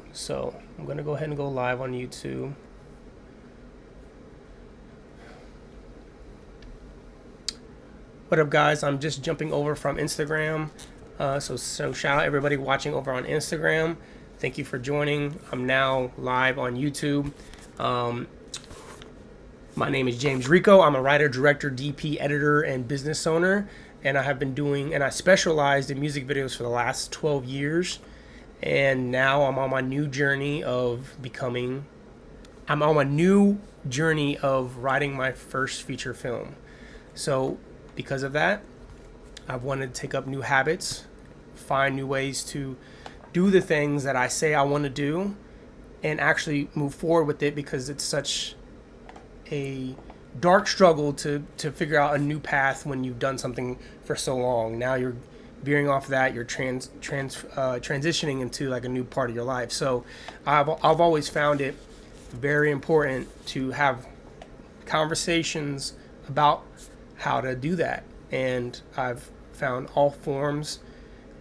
So I'm going to go ahead and go live on YouTube. What up, guys? I'm just jumping over from Instagram. So shout out everybody watching over on Instagram. Thank you for joining. I'm now live on YouTube. My name is James Rico. I'm a writer, director, DP, editor, and business owner. And I specialized in music videos for the last 12 years. And now I'm on my new journey of writing my first feature film. So because of that, I've wanted to take up new habits, find new ways to do the things that I say I want to do, and actually move forward with it, because it's such a dark struggle to figure out a new path when you've done something for so long. Now you're veering off that, you're transitioning into like a new part of your life. So I've always found it very important to have conversations about how to do that, and I've found all forms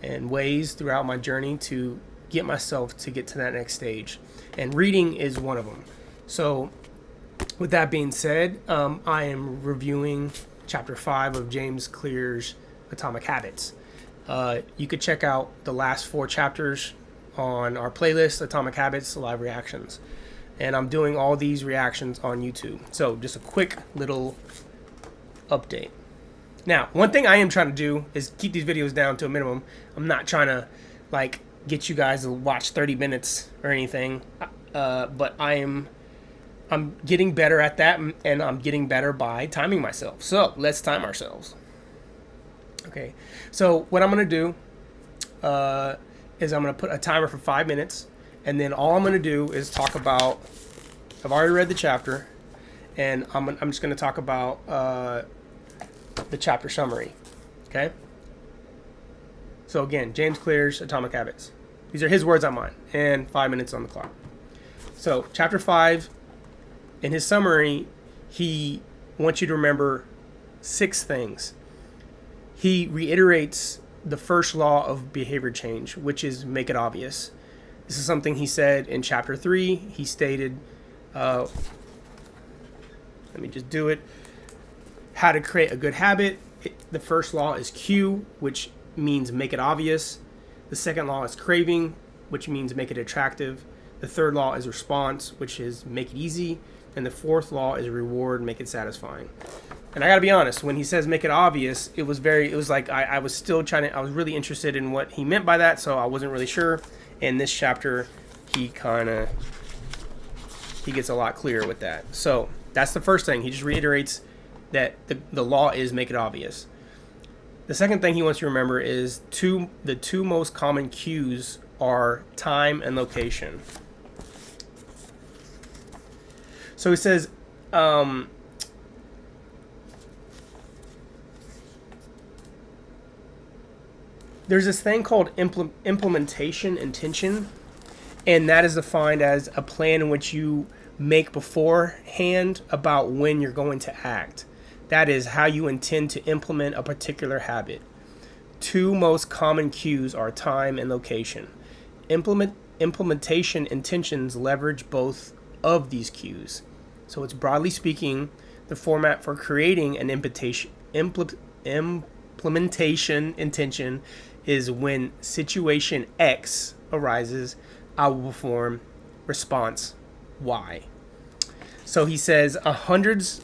and ways throughout my journey to get myself to get to that next stage, and reading is one of them. So with that being said, I am reviewing chapter 5 of James Clear's Atomic Habits. You could check out the last 4 chapters on our playlist, Atomic Habits Live Reactions. And I'm doing all these reactions on YouTube. So just a quick little update. Now, one thing I am trying to do is keep these videos down to a minimum. I'm not trying to like get you guys to watch 30 minutes or anything, but I'm getting better at that, and I'm getting better by timing myself. So let's time ourselves. Okay, so what I'm gonna do is I'm gonna put a timer for 5 minutes, and then all I'm gonna do is talk about. I've already read the chapter, and I'm just gonna talk about the chapter summary. Okay. So again, James Clear's Atomic Habits. These are his words, not mine, and 5 minutes on the clock. So chapter 5. In his summary, he wants you to remember 6 things. He reiterates the first law of behavior change, which is make it obvious. This is something he said in chapter 3. He stated, let me just do it, how to create a good habit. The first law is cue, which means make it obvious. The second law is craving, which means make it attractive. The third law is response, which is make it easy. And the fourth law is reward, make it satisfying. And I gotta be honest, when he says make it obvious, it was like I was really interested in what he meant by that, so I wasn't really sure. In this chapter, he gets a lot clearer with that. So that's the first thing. He just reiterates that the law is make it obvious. The second thing he wants you to remember is the two most common cues are time and location. So he says, there's this thing called implementation intention, and that is defined as a plan in which you make beforehand about when you're going to act. That is how you intend to implement a particular habit. 2 most common cues are time and location. Implementation intentions leverage both of these cues. So it's, broadly speaking, the format for creating an implementation intention is when situation X arises, I will perform response Y. So he says hundreds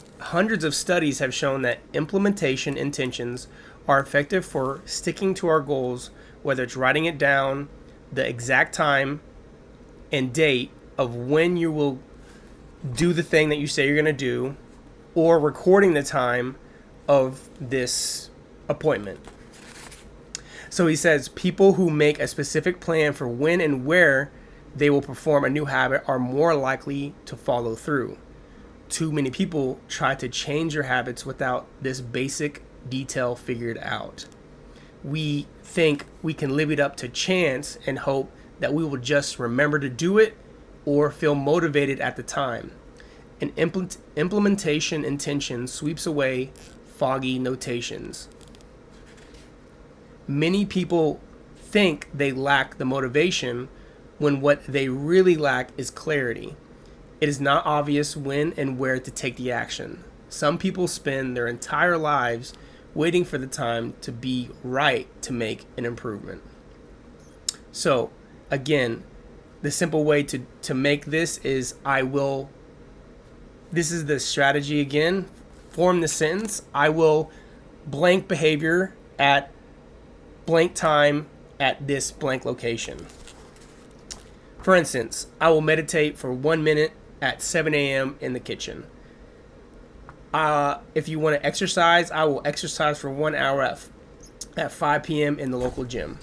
of studies have shown that implementation intentions are effective for sticking to our goals, whether it's writing it down, the exact time and date of when you will do the thing that you say you're going to do, or recording the time of this appointment. So he says people who make a specific plan for when and where they will perform a new habit are more likely to follow through. Too many people try to change their habits without this basic detail figured out. We think we can live it up to chance and hope that we will just remember to do it or feel motivated at the time. An implementation intention sweeps away foggy notations. Many people think they lack the motivation when what they really lack is clarity. It is not obvious when and where to take the action. Some people spend their entire lives waiting for the time to be right to make an improvement. So, again, the simple way to make this is this is the strategy again. Form the sentence: I will blank behavior at blank time at this blank location. For instance, I will meditate for 1 minute at 7 a.m. in the kitchen. If you want to exercise, I will exercise for 1 hour at 5 p.m. in the local gym.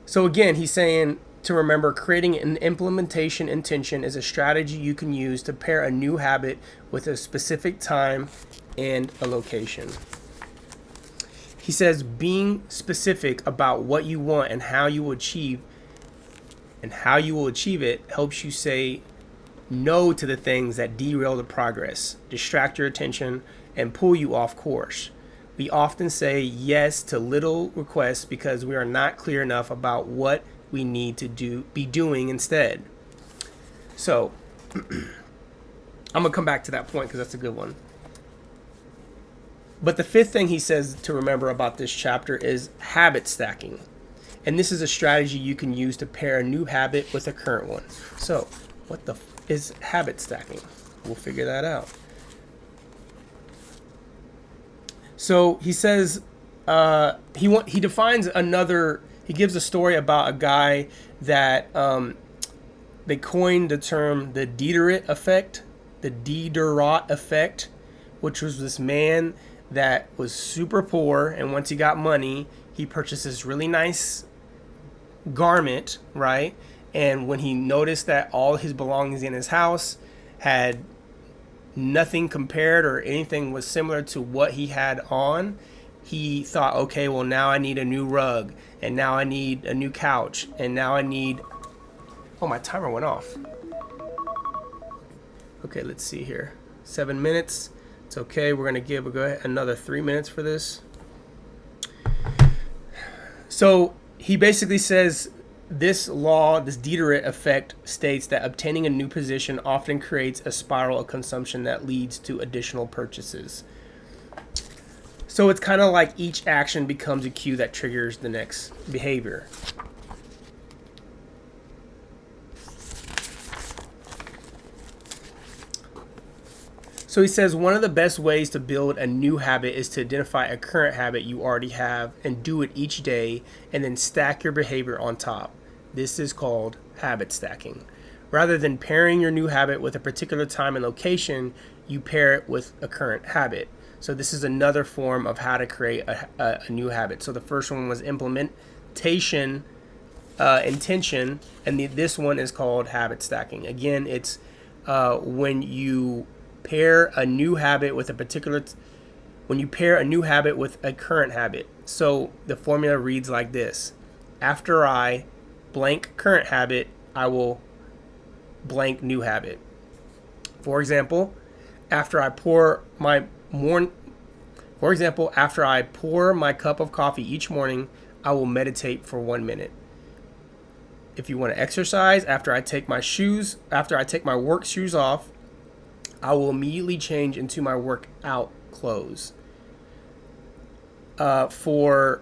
So again, he's saying to remember, creating an implementation intention is a strategy you can use to pair a new habit with a specific time and a location. He says being specific about what you want and how you will achieve it helps you say no to the things that derail the progress, distract your attention, and pull you off course. We often say yes to little requests because we are not clear enough about what we need to be doing instead. So I'm gonna come back to that point because that's a good one. But the fifth thing he says to remember about this chapter is habit stacking. And this is a strategy you can use to pair a new habit with a current one. So what is habit stacking? We'll figure that out. So he says he defines another. He gives a story about a guy that they coined the term the Diderot effect, which was this man that was super poor, and once he got money, he purchased this really nice garment, right? And when he noticed that all his belongings in his house had nothing compared or anything was similar to what he had on, he thought, okay, well, now I need a new rug, and now I need a new couch, and now I need... Oh, my timer went off. Okay, let's see here. 7 minutes. It's okay. We're going to go ahead another 3 minutes for this. So he basically says this law, this Diderot effect, states that obtaining a new position often creates a spiral of consumption that leads to additional purchases. So it's kind of like each action becomes a cue that triggers the next behavior. So he says one of the best ways to build a new habit is to identify a current habit you already have and do it each day, and then stack your behavior on top. This is called habit stacking. Rather than pairing your new habit with a particular time and location, you pair it with a current habit. So this is another form of how to create a new habit. So the first one was implementation, intention, and this one is called habit stacking. Again, it's when you pair a new habit with a current habit. So the formula reads like this: after I blank current habit, I will blank new habit. For example, after I pour my cup of coffee each morning, I will meditate for 1 minute. If you want to exercise, after I take my work shoes off, I will immediately change into my workout clothes. For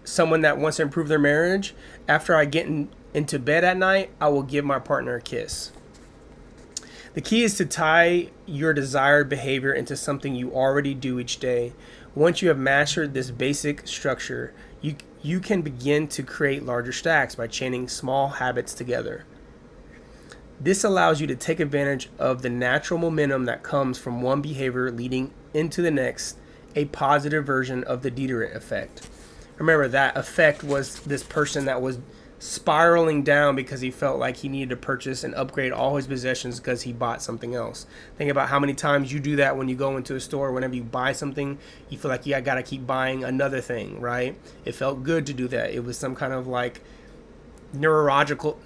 someone that wants to improve their marriage, after I get into bed at night, I will give my partner a kiss. The key is to tie your desired behavior into something you already do each day. Once you have mastered this basic structure, you can begin to create larger stacks by chaining small habits together. This allows you to take advantage of the natural momentum that comes from one behavior leading into the next, a positive version of the Diderot effect. Remember, that effect was this person that was spiraling down because he felt like he needed to purchase and upgrade all his possessions because he bought something else. Think about how many times you do that when you go into a store. Whenever you buy something, you feel like you got to keep buying another thing, right? It felt good to do that. It was some kind of like neurological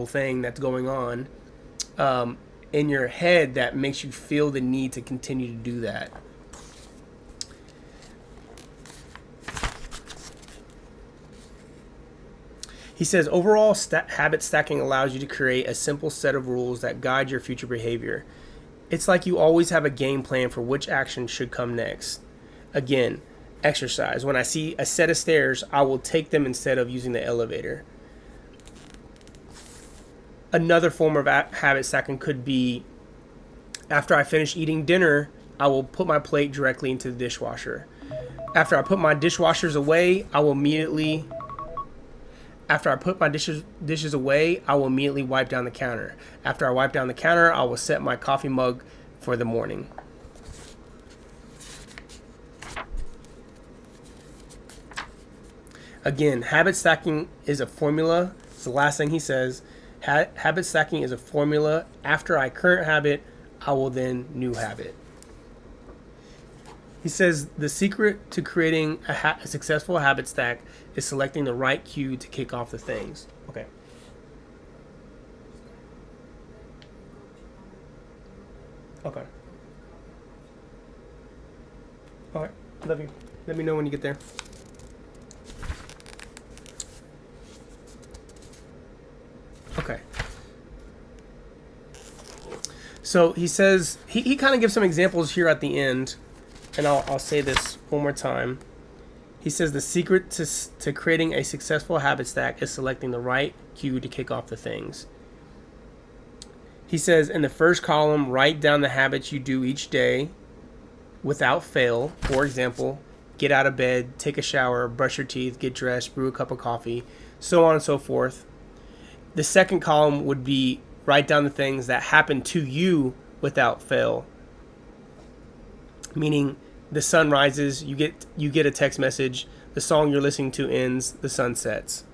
thing that's going on in your head that makes you feel the need to continue to do that. He says overall habit stacking allows you to create a simple set of rules that guide your future behavior. It's like you always have a game plan for which action should come next. Again, exercise. When I see a set of stairs, I will take them instead of using the elevator. Another form of habit stacking could be after I finish eating dinner, I will put my plate directly into the dishwasher. After I put my dishwashers away, after I put my dishes away, I will immediately wipe down the counter. After I wipe down the counter, I will set my coffee mug for the morning. Again, habit stacking is a formula. It's the last thing he says. Habit stacking is a formula. After I current habit, I will then new habit. He says the secret to creating a successful habit stack is selecting the right cue to kick off the things. Okay. Okay. All right. Love you. Let me know when you get there. Okay. So he says, he kind of gives some examples here at the end, and I'll say this one more time. He says the secret to creating a successful habit stack is selecting the right cue to kick off the things. He says in the first column, write down the habits you do each day without fail. For example, get out of bed, take a shower, brush your teeth, get dressed, brew a cup of coffee, so on and so forth. The second column would be write down the things that happen to you without fail. Meaning the sun rises, you get a text message, the song you're listening to ends, the sun sets.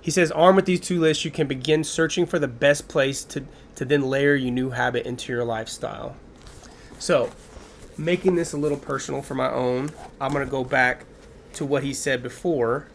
He says, armed with these two lists, you can begin searching for the best place to then layer your new habit into your lifestyle. So, making this a little personal for my own, I'm going to go back to what he said before.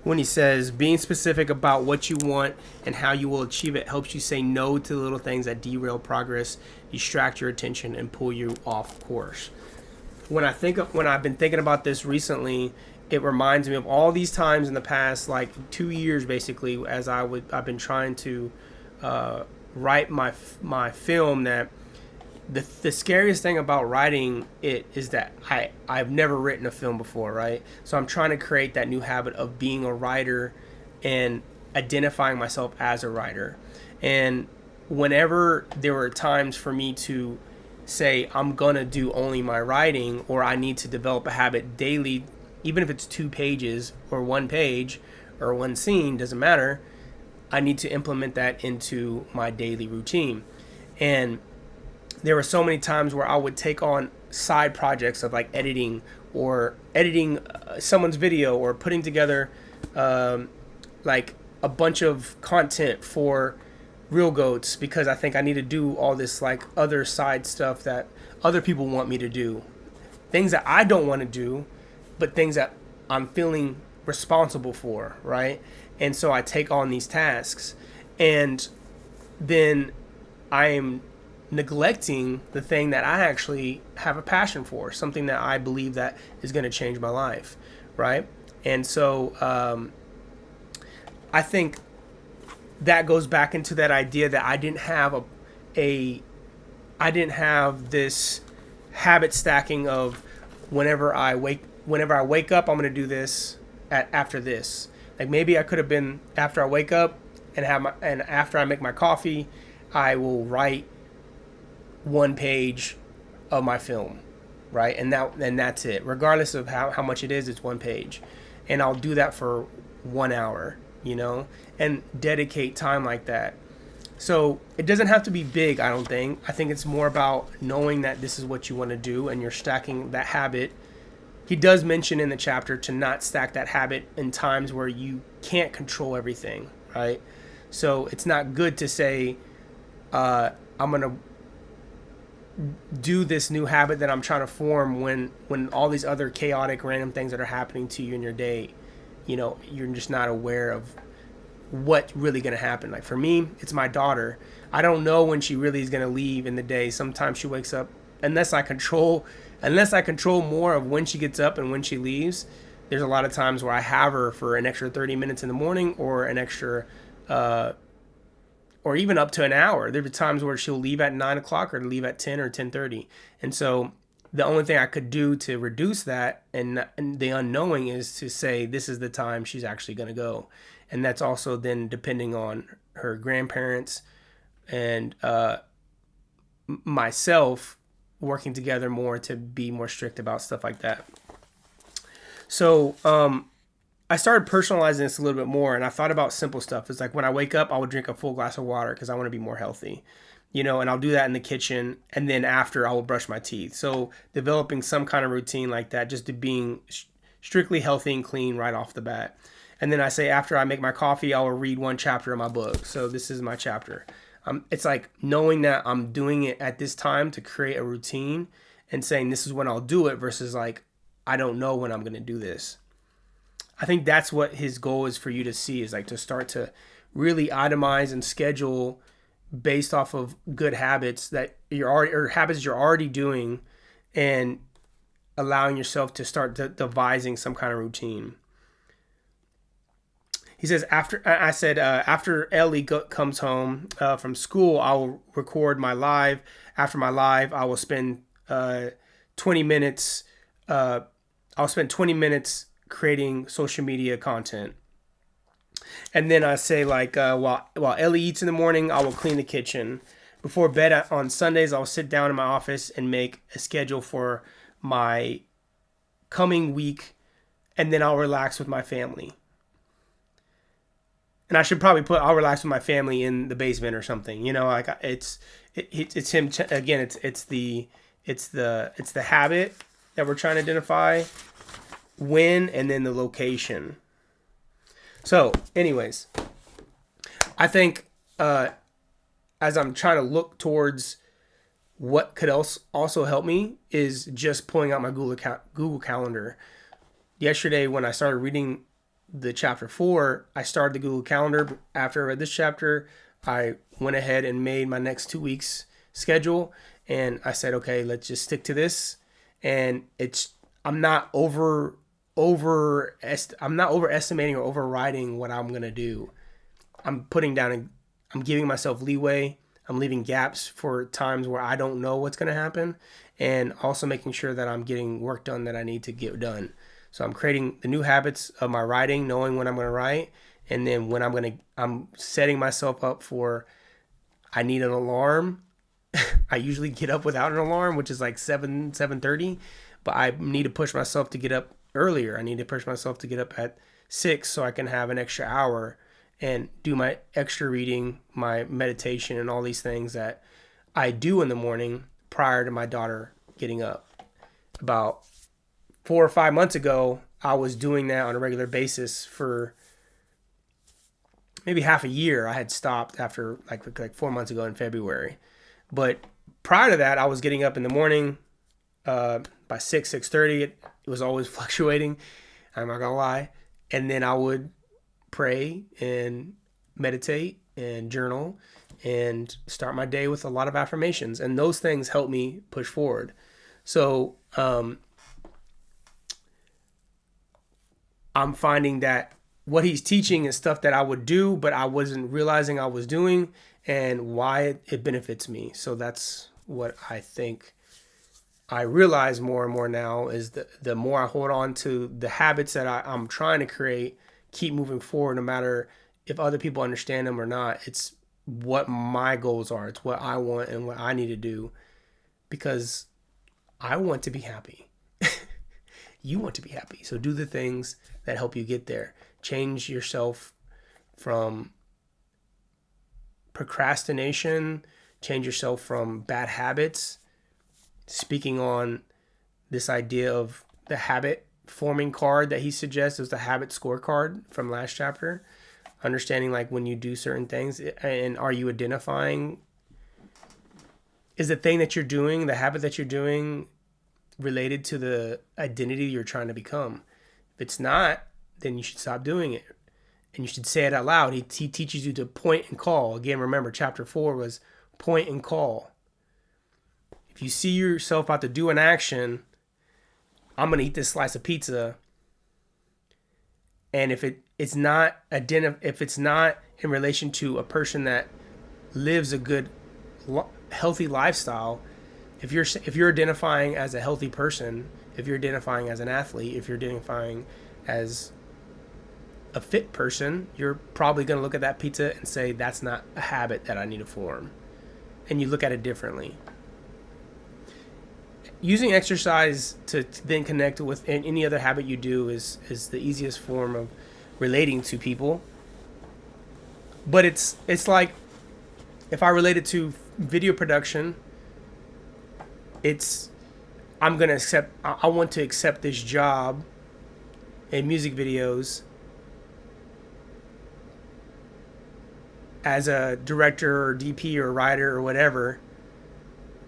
When he says being specific about what you want and how you will achieve it helps you say no to the little things that derail progress, distract your attention, and pull you off course. When I've been thinking about this recently, it reminds me of all these times in the past, like 2 years basically, as I've been trying to write my film. That the scariest thing about writing it is that I've never written a film before, right? So I'm trying to create that new habit of being a writer and identifying myself as a writer. And whenever there were times for me to say I'm gonna do only my writing, or I need to develop a habit daily, even if it's 2 pages or 1 page or 1 scene, doesn't matter, I need to implement that into my daily routine. And there were so many times where I would take on side projects of like editing someone's video, or putting together like a bunch of content for Real Goats, because I think I need to do all this like other side stuff that other people want me to do. Things that I don't want to do, but things that I'm feeling responsible for, right? And so I take on these tasks, and then I'm neglecting the thing that I actually have a passion for, something that I believe that is going to change my life, right? And so I think that goes back into that idea that I didn't have I didn't have this habit stacking of whenever I wake up, I'm going to do this after this. Like maybe I could have been after I wake up and after I make my coffee, I will write 1 page of my film, right? And that's it. Regardless of how much it is, it's 1 page. And I'll do that for 1 hour, and dedicate time like that. So it doesn't have to be big, I don't think. I think it's more about knowing that this is what you want to do, and you're stacking that habit. He does mention in the chapter to not stack that habit in times where you can't control everything, right? So it's not good to say, I'm going to do this new habit that I'm trying to form when all these other chaotic random things that are happening to you in your day, you're just not aware of what's really going to happen. Like for me, it's my daughter. I don't know when she really is going to leave in the day. Sometimes she wakes up, unless I control more of when she gets up and when she leaves. There's a lot of times where I have her for an extra 30 minutes in the morning, or an extra or even up to an hour. There are times where she'll leave at 9 o'clock or leave at 10 or 10:30. And so the only thing I could do to reduce that and the unknowing is to say this is the time she's actually going to go. And that's also then depending on her grandparents and myself working together more to be more strict about stuff like that. So I started personalizing this a little bit more, and I thought about simple stuff. It's like when I wake up, I would drink a full glass of water because I want to be more healthy, and I'll do that in the kitchen, and then after I will brush my teeth. So developing some kind of routine like that, just to being strictly healthy and clean right off the bat. And then I say after I make my coffee, I will read one chapter of my book. So this is my chapter. It's like knowing that I'm doing it at this time to create a routine and saying this is when I'll do it versus like, I don't know when I'm going to do this. I think that's what his goal is for you to see, is like to start to really itemize and schedule based off of good habits that you're already, or habits you're already doing, and allowing yourself to start devising some kind of routine. He says, after Ellie comes home from school, I will record my live. After my live, I will spend 20 minutes. I'll spend 20 minutes creating social media content. And then I say while Ellie eats in the morning, I will clean the kitchen. Before bed on Sundays, I'll sit down in my office and make a schedule for my coming week, and then I'll relax with my family. And I should probably put I'll relax with my family in the basement or something. It's him again. It's the habit that we're trying to identify, when, and then the location. So, anyways, I think as I'm trying to look towards what could also help me is just pulling out my Google Calendar. Yesterday, when I started reading the chapter 4, I started the Google Calendar. After I read this chapter, I went ahead and made my next 2 weeks schedule, and I said, okay, let's just stick to this. And I'm not overestimating or overriding what I'm gonna do. I'm giving myself leeway. I'm leaving gaps for times where I don't know what's gonna happen, and also making sure that I'm getting work done that I need to get done. So I'm creating the new habits of my writing, knowing when I'm going to write, and then when I'm setting myself up for, I need an alarm. I usually get up without an alarm, which is like 7:30, but I need to push myself to get up earlier. I need to push myself to get up at 6 so I can have an extra hour and do my extra reading, my meditation, and all these things that I do in the morning prior to my daughter getting up. About 4 or 5 months ago, I was doing that on a regular basis for maybe half a year. I had stopped after like 4 months ago in February. But prior to that, I was getting up in the morning by 6:30. It was always fluctuating. I'm not going to lie. And then I would pray and meditate and journal and start my day with a lot of affirmations. And those things help me push forward. So, I'm finding that what he's teaching is stuff that I would do, but I wasn't realizing I was doing, and why it benefits me. So that's what I think I realize more and more now, is the more I hold on to the habits that I'm trying to create, keep moving forward, no matter if other people understand them or not. It's what my goals are. It's what I want and what I need to do, because I want to be happy. You want to be happy. So do the things that help you get there. Change yourself from procrastination. Change yourself from bad habits. Speaking on this idea of the habit forming card that he suggests, is the habit scorecard from last chapter. Understanding like when you do certain things, and are you identifying, is the thing that you're doing, the habit that you're doing, related to the identity you're trying to become? If it's not, then you should stop doing it. and you should say it out loud. He teaches you to point and call. Again, remember, chapter 4 was point and call. If you see yourself about to do an action, I'm going to eat this slice of pizza. And if it's not in relation to a person that lives a good, healthy lifestyle, if you're identifying as a healthy person, if you're identifying as an athlete, if you're identifying as a fit person, you're probably going to look at that pizza and say, that's not a habit that I need to form. And you look at it differently. Using exercise to then connect with any other habit you do is the easiest form of relating to people. But it's like, if I relate it to video production, I want to accept this job in music videos as a director or DP or writer or whatever,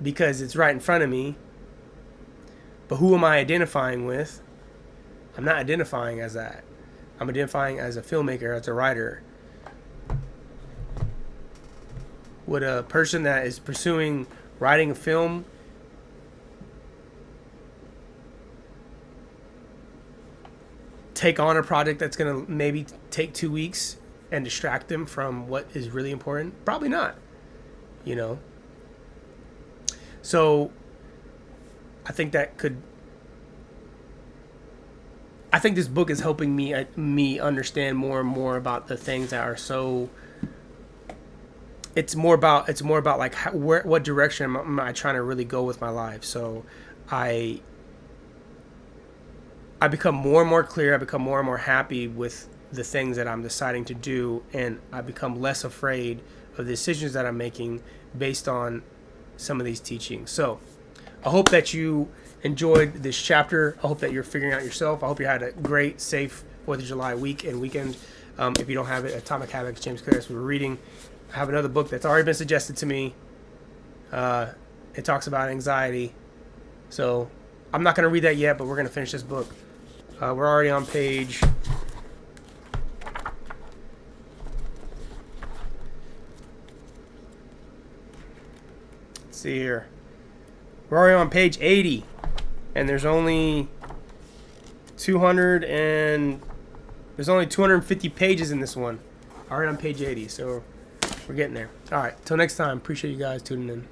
because it's right in front of me. But who am I identifying with? I'm not identifying as that. I'm identifying as a filmmaker, as a writer. Would a person that is pursuing writing a film take on a project that's going to maybe take 2 weeks and distract them from what is really important? Probably not, So I think this book is helping me understand more and more about the things that are so. It's more about like what direction am I trying to really go with my life. So I become more and more clear. I become more and more happy with the things that I'm deciding to do, and I become less afraid of the decisions that I'm making based on some of these teachings. So I hope that you enjoyed this chapter. I hope that you're figuring out yourself. I hope you had a great, safe 4th of July week and weekend. If you don't have it, Atomic Habits, James Clear, we were reading. I have another book that's already been suggested to me. It talks about anxiety. So I'm not going to read that yet, but we're going to finish this book. We're already on page... Let's see here. We're already on page 80. And there's only 250 pages in this one. Already on page 80, so we're getting there. All right, till next time. Appreciate you guys tuning in.